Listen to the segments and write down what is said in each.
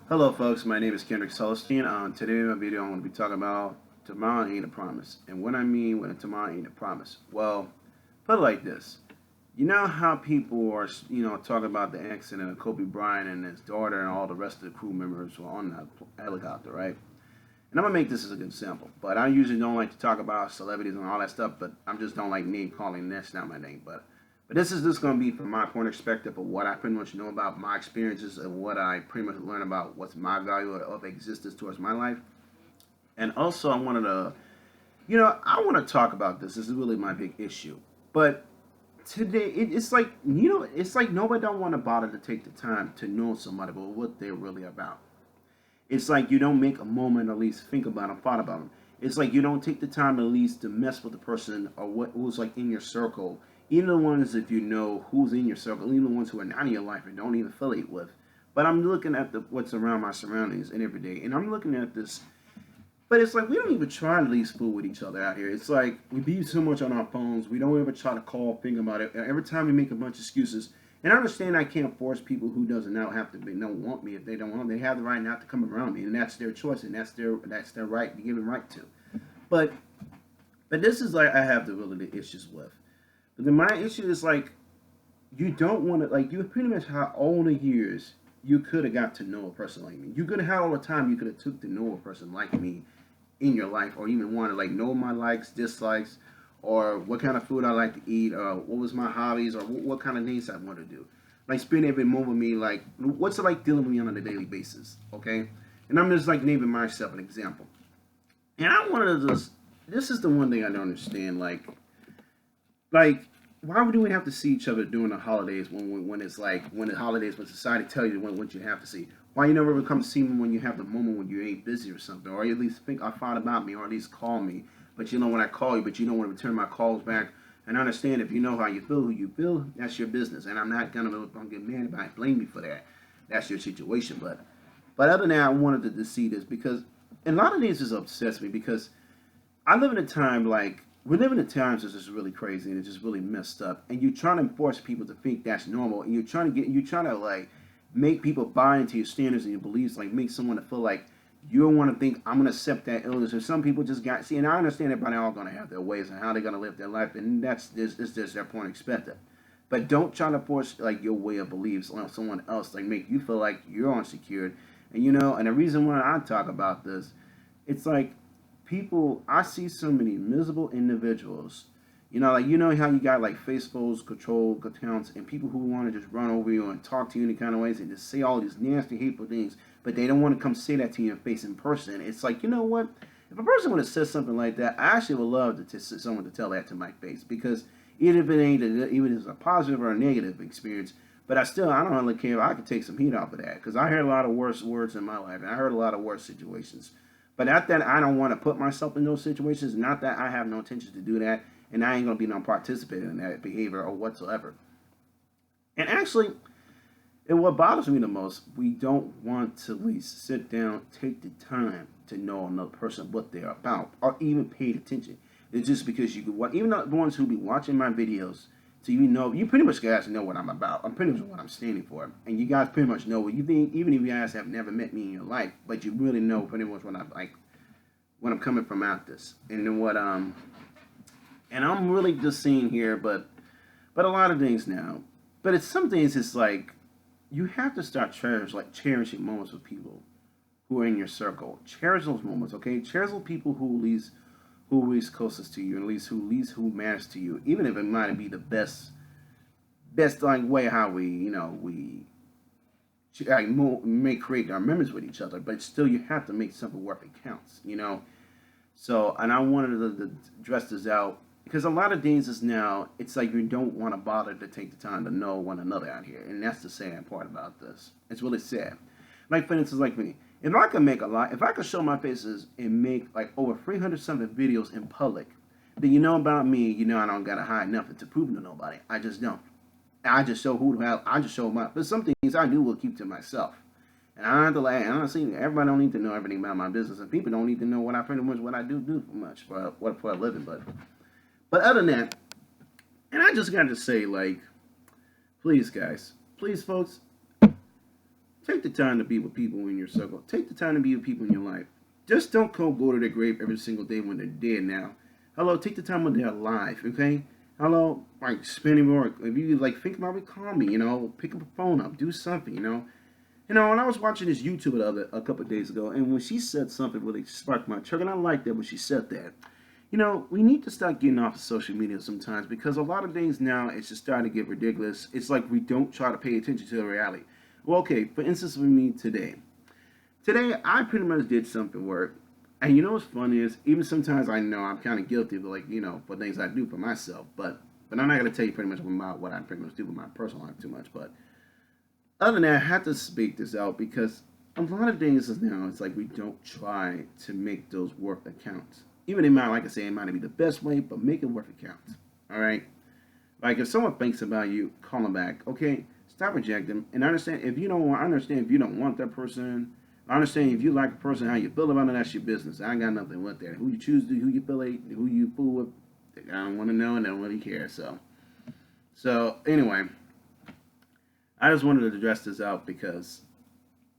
Hello, folks. My name is Kendrick Celestine. Today in my video, I'm going to be talking about tomorrow ain't a promise. And what I mean when tomorrow ain't a promise. Well, put it like this. You know how people are, talking about the accident of Kobe Bryant and his daughter and all the rest of the crew members who are on the helicopter, right? And I'm going to make this as a good example. But I usually don't like to talk about celebrities and all that stuff, but I just don't like name calling. That's not my name. But this is just going to be from my point of perspective of what I pretty much know about my experiences and what I pretty much learn about what's my value of existence towards my life. And also, I wanted to, I want to talk about this. This is really my big issue. But today, it's like, it's like nobody don't want to bother to take the time to know somebody about what they're really about. It's like you don't make a moment at least think about them, thought about them. It's like you don't take the time at least to mess with the person or who's like in your circle. Even the ones if you know who's in your circle, even the ones who are not in your life and don't even affiliate with. But I'm looking at what's around my surroundings and every day, and I'm looking at this. But it's like we don't even try to leave food with each other out here. It's like we be so much on our phones. We don't ever try to call, think about it. Every time we make a bunch of excuses. And I understand I can't force people who doesn't now have to be, don't want me if they don't want. They have the right not to come around me, and that's their choice, and that's their right, given right to. But but this is like I have the really the issues with. But then my issue is like you don't want to like you pretty much have all the years you could have got to know a person like me. You could have had all the time you could have took to know a person like me in your life, or even want to like know my likes, dislikes, or what kind of food I like to eat, or what was my hobbies, or what kind of things I want to do. Like spend every moment with me, like what's it like dealing with me on a daily basis, okay? And I'm just like naming myself an example. And I wanted to just, this is the one thing I don't understand, like why would we have to see each other during the holidays when it's like when the holidays when society tell you what you have to see? Why you never ever come to see me when you have the moment when you ain't busy or something, or at least think I thought about me, or at least call me. But you know when I call you, but you don't want to return my calls back. And I understand if you know how you feel, who you feel, that's your business. And I'm not gonna don't get mad if I blame you for that. That's your situation. But other than that, I wanted to see this because and a lot of these just upsets me because I live in a time like we're living in times that's just really crazy and it's just really messed up. And you're trying to force people to think that's normal, and you're trying to like make people buy into your standards and your beliefs, like make someone to feel like you don't want to think I'm gonna accept that illness. Or some people just got see, and I understand everybody all gonna have their ways and how they're gonna live their life, and that's just it's just their point of perspective. But don't try to force like your way of beliefs on someone else, like make you feel like you're unsecured. And and the reason why I talk about this, it's like people I see so many miserable individuals. Like how you got like Facebook's control accounts and people who want to just run over you and talk to you in any kind of ways and just say all these nasty, hateful things, but they don't want to come say that to you in face in person. It's like you know what? If a person would have said something like that, I actually would love someone to tell that to my face because even if it ain't even if it's a positive or a negative experience, but I don't really care if I could take some heat off of that because I heard a lot of worse words in my life and I heard a lot of worse situations. But not that I don't want to put myself in those situations, not that I have no intention to do that, and I ain't gonna be no participating in that behavior or whatsoever. And actually, and what bothers me the most, we don't want to at least sit down, take the time to know another person, what they're about, or even pay attention. It's just because you could watch, even the ones who be watching my videos, so you pretty much guys know what I'm about. I'm pretty much what I'm standing for. And you guys pretty much know what you think, even if you guys have never met me in your life, but you really know pretty much what I'm like, when I'm coming from out this. And then and I'm really just seeing here, but a lot of things now. But it's some things it's like you have to start cherishing moments with people who are in your circle. Cherish those moments, okay? Cherish those people who is closest to you, and at least who matters to you, even if it might be the best like way how we like, may create our memories with each other. But still, you have to make something work it counts. So, and I wanted to address this out because a lot of things is now it's like you don't want to bother to take the time to know one another out here, and that's the sad part about this. It's really sad. Like for instance, like me, if I could show my faces and make like over 300 something videos in public, then you know about me, I don't gotta hide nothing to prove to nobody. I just don't. I just show who to have. I just show my. But some things I do will keep to myself. And I don't have to lie. Honestly, everybody don't need to know everything about my business, and people don't need to know what I pretty much what I do for much for a living. But other than that, and I just got to say, like, please, guys, please, folks, Take the time to be with people in your circle. Take the time to be with people in your life. Just don't go to their grave every single day when they're dead now. Hello, take the time when they're alive, okay? Hello, like spending work. If you like think about it, call me, pick up a phone up, do something. And I was watching this YouTube a couple of days ago, and when she said something really sparked my trigger, and I liked that when she said that. We need to start getting off of social media sometimes because a lot of days now it's just starting to get ridiculous. It's like we don't try to pay attention to the reality. Well, okay, for instance, with me today. Today, I pretty much did something work. And what's funny is, even sometimes I know I'm kind of guilty of, for things I do for myself. But I'm not going to tell you pretty much about what I pretty much do with my personal life too much. But other than that, I have to speak this out because a lot of things now, it's like we don't try to make those work accounts. Even it might, like I say, it might not be the best way, but make it work account. All right? Like if someone thinks about you, call them back. Okay? Stop rejecting them. And understand if you don't want, I understand if you don't want that person. I understand if you like a person, how you feel about it, that's your business. I ain't got nothing with that. Who you choose to, who you feel like, who you fool with, I don't want to know and I don't really care. So anyway, I just wanted to address this out because,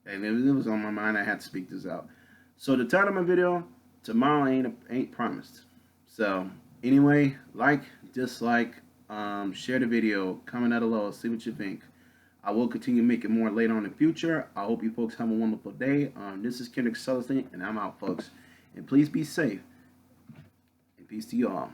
and it was on my mind. I had to speak this out. So the title of my video, tomorrow ain't promised. So anyway, like, dislike, share the video, comment down below, see what you think. I will continue making more later on in the future. I hope you folks have a wonderful day. This is Kendrick Sutherland, and I'm out, folks. And please be safe. And peace to you all.